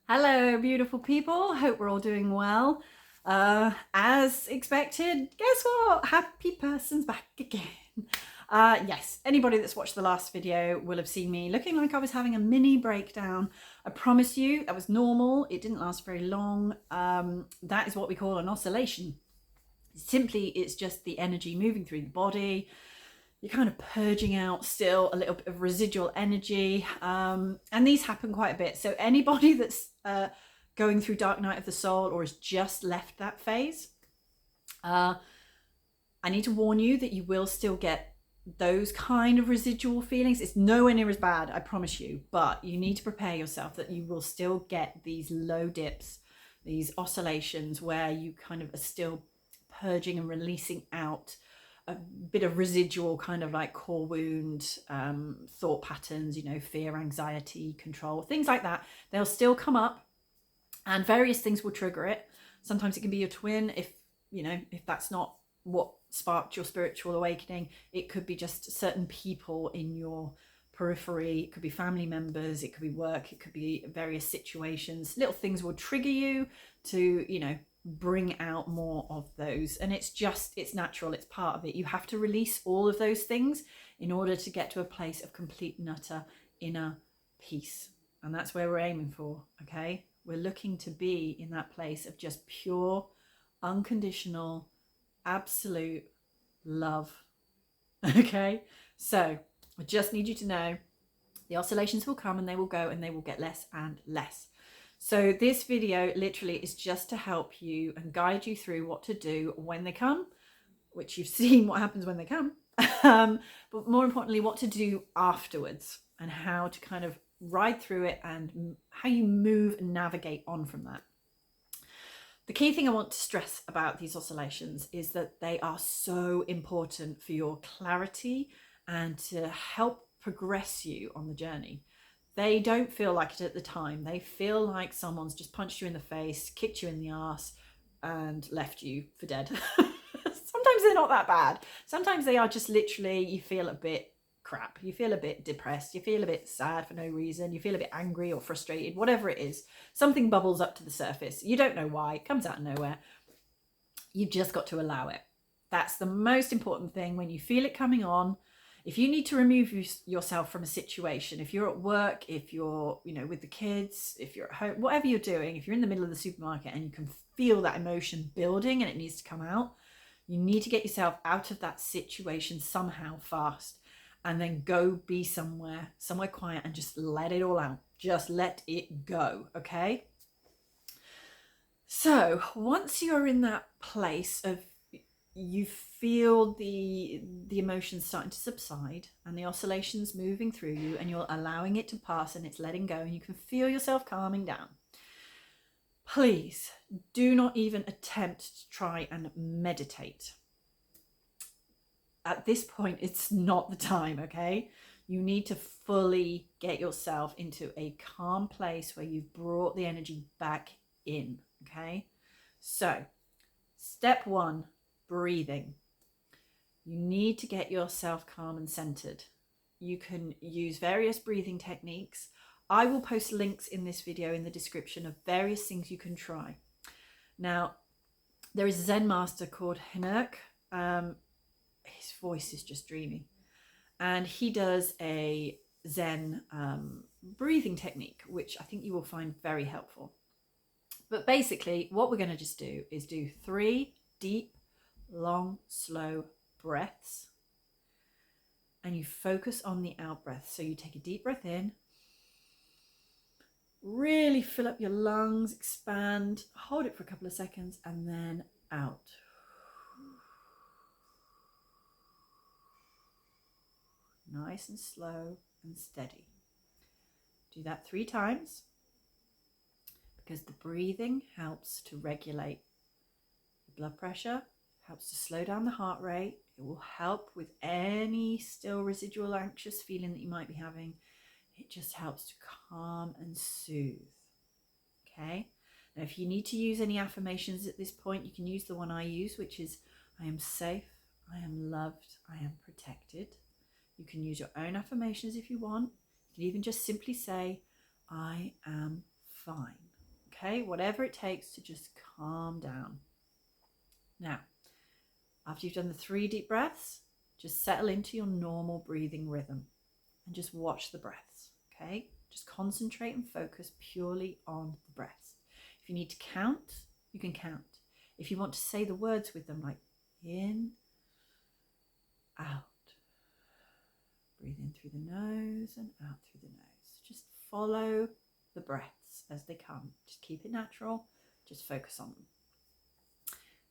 Hello, beautiful people. Hope we're all doing well. As expected, guess what? Happy person's back again. Yes, anybody that's watched the last video will have seen me looking like I was having a mini breakdown. I promise you, that was normal. It didn't last very long. That is what we call an oscillation. Simply, it's just the energy moving through the body. You're kind of purging out still a little bit of residual energy. And these happen quite a bit. So anybody that's going through dark night of the soul or has just left that phase, I need to warn you that you will still get those kind of residual feelings. It's nowhere near as bad, I promise you, but you need to prepare yourself that you will still get these low dips, these oscillations where you kind of are still purging and releasing out a bit of residual kind of like core wound, thought patterns, fear, anxiety, control, things like that. They'll still come up and various things will trigger it. Sometimes it can be your twin if that's not what sparked your spiritual awakening. It could be just certain people in your periphery. It could be family members, it could be work, it could be various situations. Little things will trigger you to, bring out more of those, and it's natural, it's part of it. You have to release all of those things in order to get to a place of complete and utter inner peace, and that's where we're aiming for. Okay, we're looking to be in that place of just pure, unconditional, absolute love. Okay, so I just need you to know the oscillations will come and they will go, and they will get less and less. So this video literally is just to help you and guide you through what to do when they come, which you've seen what happens when they come, but more importantly, what to do afterwards and how to kind of ride through it and how you move and navigate on from that. The key thing I want to stress about these oscillations is that they are so important for your clarity and to help progress you on the journey. They don't feel like it at the time. They feel like someone's just punched you in the face, kicked you in the ass, and left you for dead. Sometimes they're not that bad. Sometimes they are just literally, you feel a bit crap. You feel a bit depressed. You feel a bit sad for no reason. You feel a bit angry or frustrated, whatever it is. Something bubbles up to the surface. You don't know why. It comes out of nowhere. You've just got to allow it. That's the most important thing. When you feel it coming on, if you need to remove yourself from a situation, if you're at work, if you're, with the kids, if you're at home, whatever you're doing, if you're in the middle of the supermarket and you can feel that emotion building and it needs to come out, you need to get yourself out of that situation somehow fast, and then go be somewhere quiet and just let it all out. Just let it go, okay? So once you're in that place of you feel the emotions starting to subside and the oscillations moving through you, and you're allowing it to pass and it's letting go, and you can feel yourself calming down, please do not even attempt to try and meditate. At this point, it's not the time, okay? You need to fully get yourself into a calm place where you've brought the energy back in, okay? So, step one, breathing. You need to get yourself calm and centered. You can use various breathing techniques. I will post links in this video in the description of various things you can try. Now, there is a Zen master called Hicks. His voice is just dreamy. And he does a Zen breathing technique, which I think you will find very helpful. But basically, what we're going to just do is do 3 deep, long, slow breaths, and you focus on the out breath. So you take a deep breath in, really fill up your lungs, expand, hold it for a couple of seconds, and then out. Nice and slow and steady. Do that 3 times, because the breathing helps to regulate the blood pressure, helps to slow down the heart rate. It will help with any still residual anxious feeling that you might be having. It just helps to calm and soothe. Okay? Now, if you need to use any affirmations at this point, you can use the one I use, which is, I am safe, I am loved, I am protected. You can use your own affirmations if you want. You can even just simply say, I am fine. Okay, whatever it takes to just calm down. Now, after you've done the 3 deep breaths, just settle into your normal breathing rhythm and just watch the breaths. Okay, just concentrate and focus purely on the breaths. If you need to count, you can count. If you want to say the words with them, like in, out, breathe in through the nose and out through the nose. Just follow the breaths as they come. Just keep it natural. Just focus on them.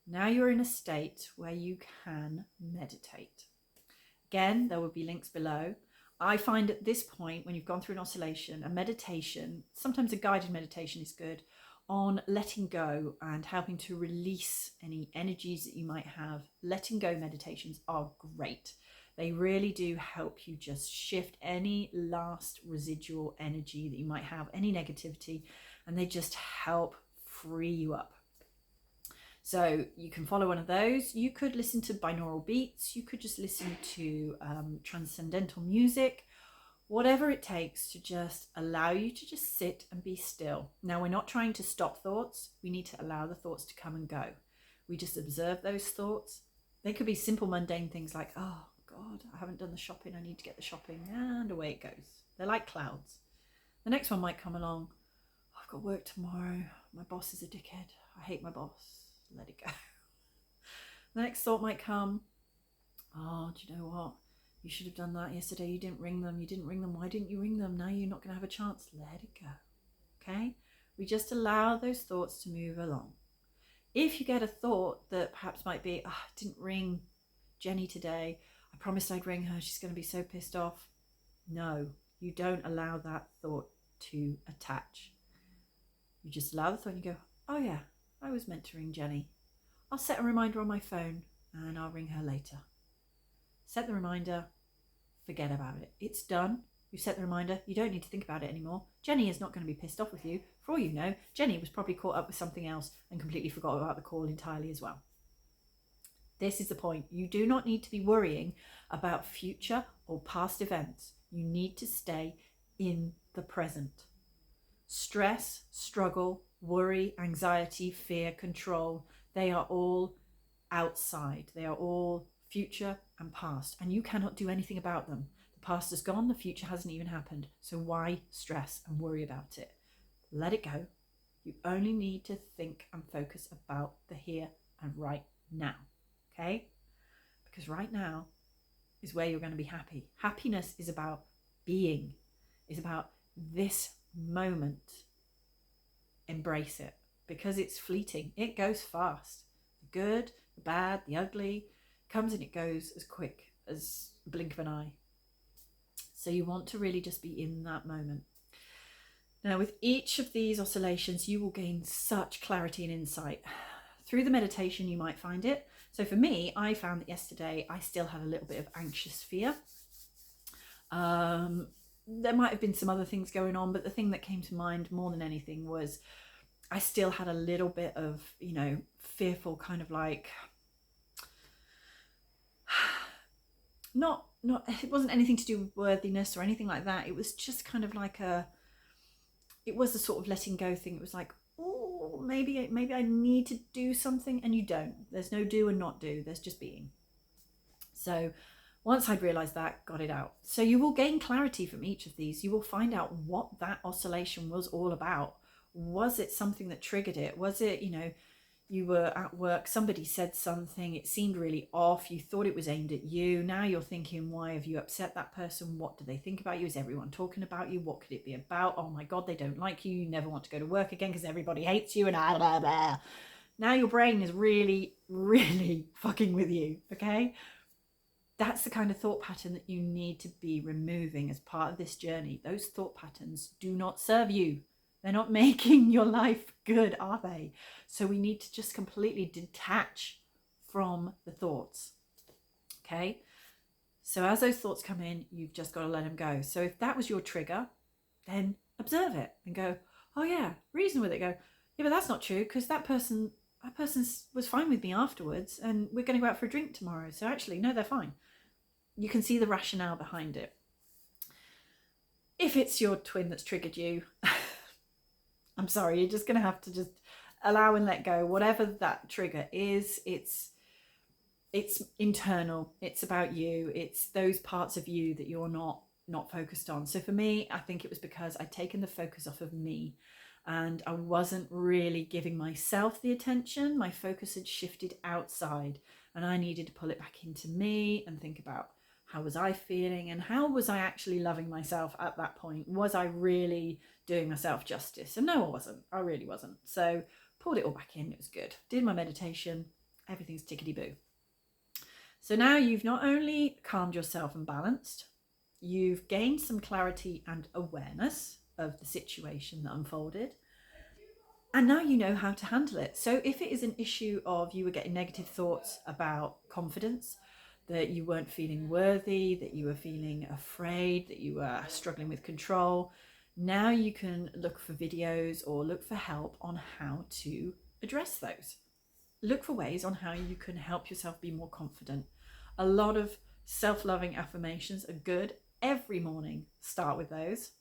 Now you're in a state where you can meditate. Again, there will be links below. I find at this point, when you've gone through an oscillation, a meditation, sometimes a guided meditation is good, on letting go and helping to release any energies that you might have. Letting go meditations are great. They really do help you just shift any last residual energy that you might have, any negativity, and they just help free you up. So you can follow one of those. You could listen to binaural beats. You could just listen to transcendental music, whatever it takes to just allow you to just sit and be still. Now, we're not trying to stop thoughts. We need to allow the thoughts to come and go. We just observe those thoughts. They could be simple, mundane things like, oh God, I haven't done the shopping. I need to get the shopping. And away it goes. They're like clouds. The next one might come along. I've got work tomorrow. My boss is a dickhead. I hate my boss. Let it go. The next thought might come. Oh, do you know what? You should have done that yesterday. You didn't ring them. You didn't ring them. Why didn't you ring them? Now you're not going to have a chance. Let it go. Okay? We just allow those thoughts to move along. If you get a thought that perhaps might be, oh, I didn't ring Jenny today. I promised I'd ring her. She's going to be so pissed off. No, you don't allow that thought to attach. You just allow the thought and you go, oh yeah, I was meant to ring Jenny. I'll set a reminder on my phone and I'll ring her later. Set the reminder, forget about it. It's done. You set the reminder. You don't need to think about it anymore. Jenny is not going to be pissed off with you. For all you know, Jenny was probably caught up with something else and completely forgot about the call entirely as well. This is the point. You do not need to be worrying about future or past events. You need to stay in the present. Stress, struggle, worry, anxiety, fear, control, they are all outside. They are all future and past, and you cannot do anything about them. The past is gone, the future hasn't even happened. So why stress and worry about it? Let it go. You only need to think and focus about the here and right now. Okay? Because right now is where you're going to be happy. Happiness is about being, is about this moment. Embrace it, because it's fleeting. It goes fast. The good, the bad, the ugly comes and it goes as quick as a blink of an eye. So you want to really just be in that moment. Now, with each of these oscillations, you will gain such clarity and insight. Through the meditation, you might find it. So for me, I found that yesterday I still had a little bit of anxious fear. There might have been some other things going on, but the thing that came to mind more than anything was I still had a little bit of, fearful kind of like, not, it wasn't anything to do with worthiness or anything like that. It was just kind of like it was a sort of letting go thing. It was like, oh, maybe I need to do something, and you don't. There's no do and not do. There's just being. So once I'd realized that, got it out. So you will gain clarity from each of these. You will find out what that oscillation was all about. Was it something that triggered it? Was it, you were at work, somebody said something, it seemed really off, you thought it was aimed at you. Now you're thinking, why have you upset that person? What do they think about you? Is everyone talking about you? What could it be about? Oh my God, they don't like you. You never want to go to work again because everybody hates you and blah, blah, blah. Now your brain is really, really fucking with you, okay? That's the kind of thought pattern that you need to be removing as part of this journey. Those thought patterns do not serve you. They're not making your life good, are they? So we need to just completely detach from the thoughts. Okay? So as those thoughts come in, you've just got to let them go. So if that was your trigger, then observe it and go, oh yeah, reason with it. Go, yeah, but that's not true, because that person was fine with me afterwards, and we're going to go out for a drink tomorrow. So actually, no, they're fine. You can see the rationale behind it. If it's your twin that's triggered you, I'm sorry, you're just going to have to just allow and let go. Whatever that trigger is, it's internal. It's about you. It's those parts of you that you're not focused on. So for me, I think it was because I'd taken the focus off of me and I wasn't really giving myself the attention. My focus had shifted outside and I needed to pull it back into me and think about how was I feeling and how was I actually loving myself at that point? Was I really doing myself justice? And no, I wasn't. I really wasn't. So pulled it all back in. It was good. Did my meditation. Everything's tickety-boo. So now you've not only calmed yourself and balanced, you've gained some clarity and awareness of the situation that unfolded. And now you know how to handle it. So if it is an issue of you were getting negative thoughts about confidence, that you weren't feeling worthy, that you were feeling afraid, that you were struggling with control, now you can look for videos or look for help on how to address those. Look for ways on how you can help yourself be more confident. A lot of self-loving affirmations are good. Every morning, start with those.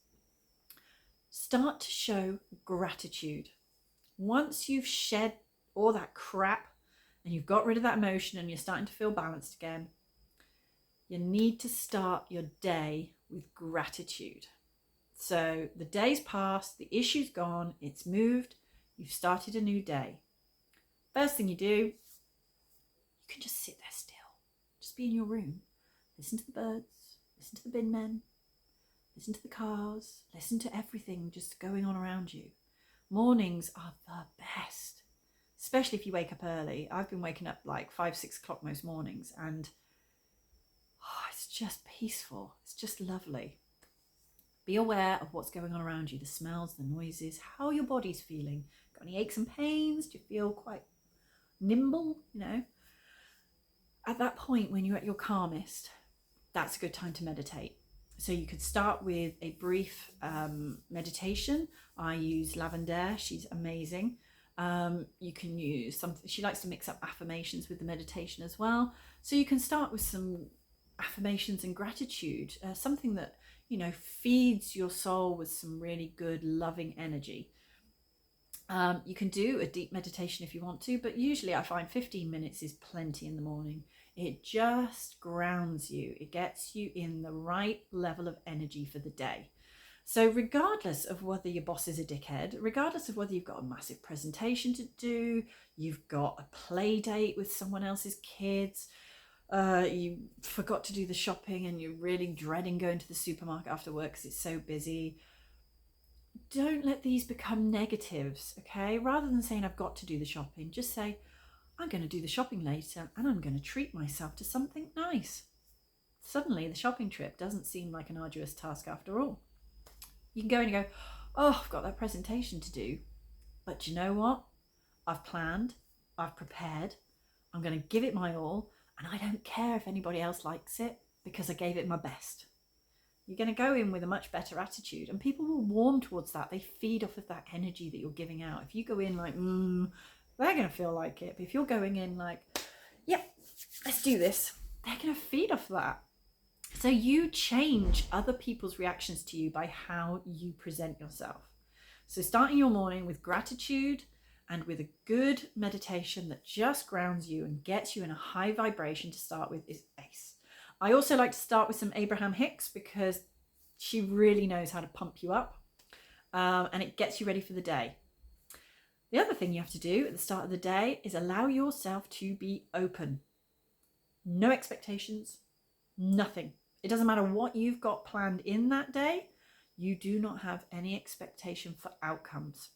Start to show gratitude. Once you've shed all that crap and you've got rid of that emotion and you're starting to feel balanced again, you need to start your day with gratitude. So the day's passed, the issue's gone, it's moved, you've started a new day. First thing you do, you can just sit there still. Just be in your room. Listen to the birds, listen to the bin men, listen to the cars, listen to everything just going on around you. Mornings are the best, especially if you wake up early. I've been waking up like 5, 6 o'clock most mornings and it's just peaceful. It's just lovely. Be aware of what's going on around you, the smells, the noises, how your body's feeling. Got any aches and pains? Do you feel quite nimble? At that point when you're at your calmest, that's a good time to meditate. So you could start with a brief meditation. I use Lavandaire. She's amazing. You can use something. She likes to mix up affirmations with the meditation as well. So you can start with some affirmations and gratitude, something that feeds your soul with some really good loving energy. You can do a deep meditation if you want to, but usually I find 15 minutes is plenty in the morning. It just grounds you. It gets you in the right level of energy for the day. So regardless of whether your boss is a dickhead, regardless of whether you've got a massive presentation to do, you've got a play date with someone else's kids, you forgot to do the shopping and you're really dreading going to the supermarket after work because it's so busy, don't let these become negatives, okay? Rather than saying I've got to do the shopping, just say I'm going to do the shopping later and I'm going to treat myself to something nice. Suddenly the shopping trip doesn't seem like an arduous task after all. You can go and go, oh, I've got that presentation to do, but you know what? I've planned, I've prepared, I'm going to give it my all, and I don't care if anybody else likes it because I gave it my best. You're going to go in with a much better attitude and people will warm towards that. They feed off of that energy that you're giving out. If you go in like, they're going to feel like it. But if you're going in like, yep, let's do this, they're going to feed off that. So you change other people's reactions to you by how you present yourself. So starting your morning with gratitude and with a good meditation that just grounds you and gets you in a high vibration to start with is ace. I also like to start with some Abraham Hicks because she really knows how to pump you up and it gets you ready for the day. The other thing you have to do at the start of the day is allow yourself to be open. No expectations, nothing. It doesn't matter what you've got planned in that day. You do not have any expectation for outcomes.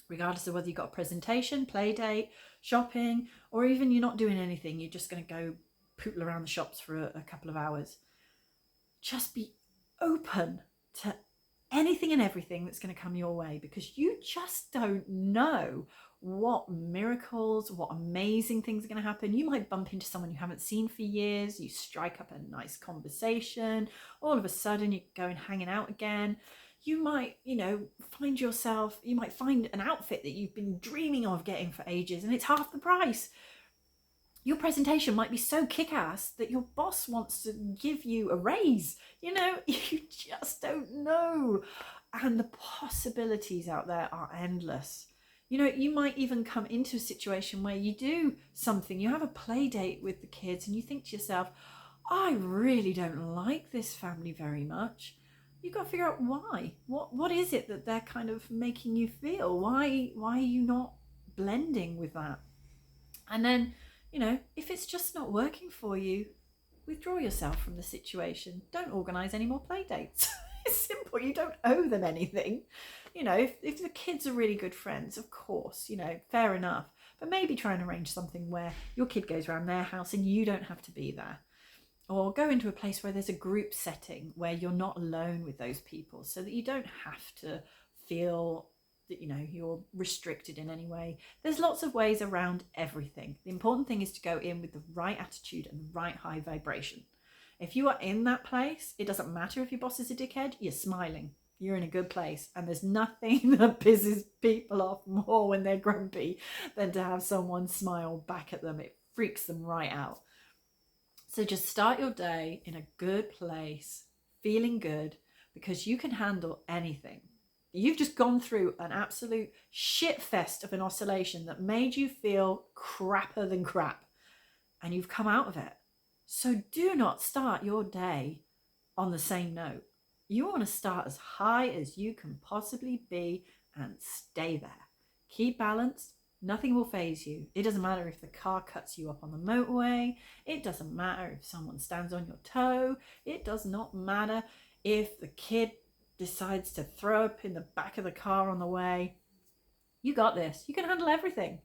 Regardless of whether you've got a presentation, play date, shopping, or even you're not doing anything, you're just going to go pootle around the shops for a couple of hours. Just be open to anything and everything that's going to come your way because you just don't know what miracles, what amazing things are going to happen. You might bump into someone you haven't seen for years. You strike up a nice conversation. All of a sudden you're going hanging out again. You might, find yourself, you might find an outfit that you've been dreaming of getting for ages and it's half the price. Your presentation might be so kick-ass that your boss wants to give you a raise. You just don't know. And the possibilities out there are endless. You know, you might even come into a situation where you do something, you have a play date with the kids and you think to yourself, I really don't like this family very much. You've got to figure out why. What is it that they're kind of making you feel? Why are you not blending with that? And then, you know, if it's just not working for you, withdraw yourself from the situation. Don't organise any more play dates. It's simple. You don't owe them anything. You know, if the kids are really good friends, of course, you know, fair enough. But maybe try and arrange something where your kid goes around their house and you don't have to be there. Or go into a place where there's a group setting where you're not alone with those people, so that you don't have to feel that, you know, you're restricted in any way. There's lots of ways around everything. The important thing is to go in with the right attitude and the right high vibration. If you are in that place, it doesn't matter if your boss is a dickhead, you're smiling. You're in a good place, and there's nothing that pisses people off more when they're grumpy than to have someone smile back at them. It freaks them right out. So just start your day in a good place, feeling good, because you can handle anything. You've just gone through an absolute shit fest of an oscillation that made you feel crapper than crap, and you've come out of it. So do not start your day on the same note. You want to start as high as you can possibly be and stay there. Keep balanced. Nothing will faze you. It doesn't matter if the car cuts you up on the motorway. It doesn't matter if someone stands on your toe. It does not matter if the kid decides to throw up in the back of the car on the way. You got this. You can handle everything.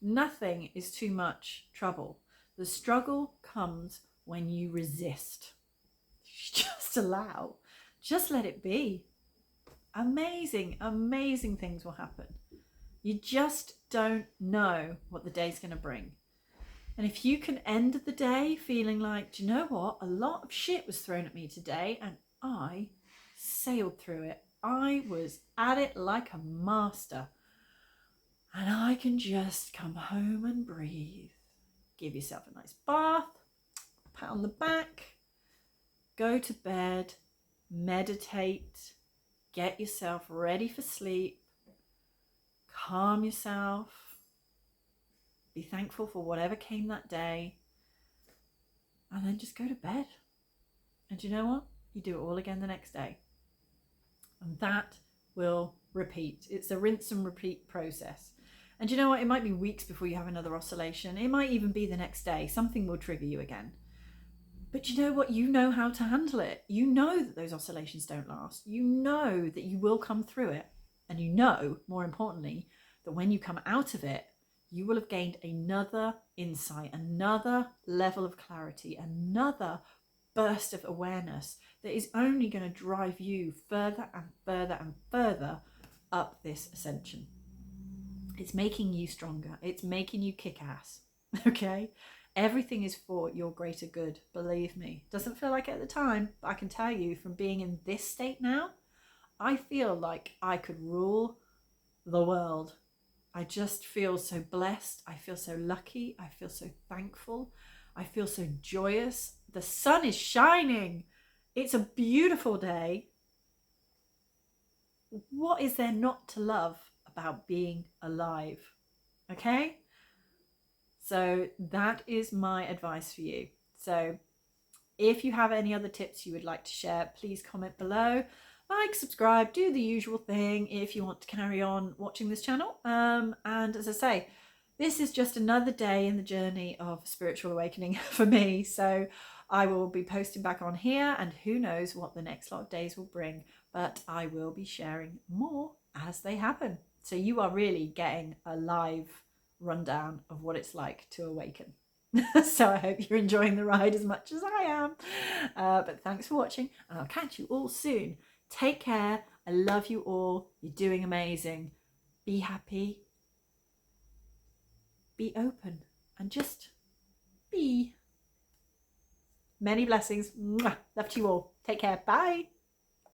Nothing is too much trouble. The struggle comes when you resist. Just allow. Just let it be. Amazing, amazing things will happen. You just don't know what the day's going to bring. And if you can end the day feeling like, do you know what? A lot of shit was thrown at me today and I sailed through it. I was at it like a master. And I can just come home and breathe. Give yourself a nice bath, pat on the back, go to bed, meditate, get yourself ready for sleep. Calm yourself, be thankful for whatever came that day, and then just go to bed. And you know what? You do it all again the next day. And that will repeat. It's a rinse and repeat process. And you know what? It might be weeks before you have another oscillation. It might even be the next day. Something will trigger you again. But you know what? You know how to handle it. You know that those oscillations don't last. You know that you will come through it. And you know, more importantly, that when you come out of it, you will have gained another insight, another level of clarity, another burst of awareness that is only going to drive you further and further and further up this ascension. It's making you stronger. It's making you kick ass. Okay? Everything is for your greater good. Believe me. Doesn't feel like it at the time, but I can tell you from being in this state now, I feel like I could rule the world. I just feel so blessed. I feel so lucky. I feel so thankful. I feel so joyous. The sun is shining. It's a beautiful day. What is there not to love about being alive? Okay? So that is my advice for you. So if you have any other tips you would like to share, please comment below. Like, subscribe, do the usual thing if you want to carry on watching this channel. And as I say, this is just another day in the journey of spiritual awakening for me. So I will be posting back on here, and who knows what the next lot of days will bring, but I will be sharing more as they happen. So you are really getting a live rundown of what it's like to awaken. So I hope you're enjoying the ride as much as I am. But thanks for watching, and I'll catch you all soon. Take care. I love you all. You're doing amazing. Be happy. Be open. And just be. Many blessings. Mwah. Love to you all. Take care. Bye.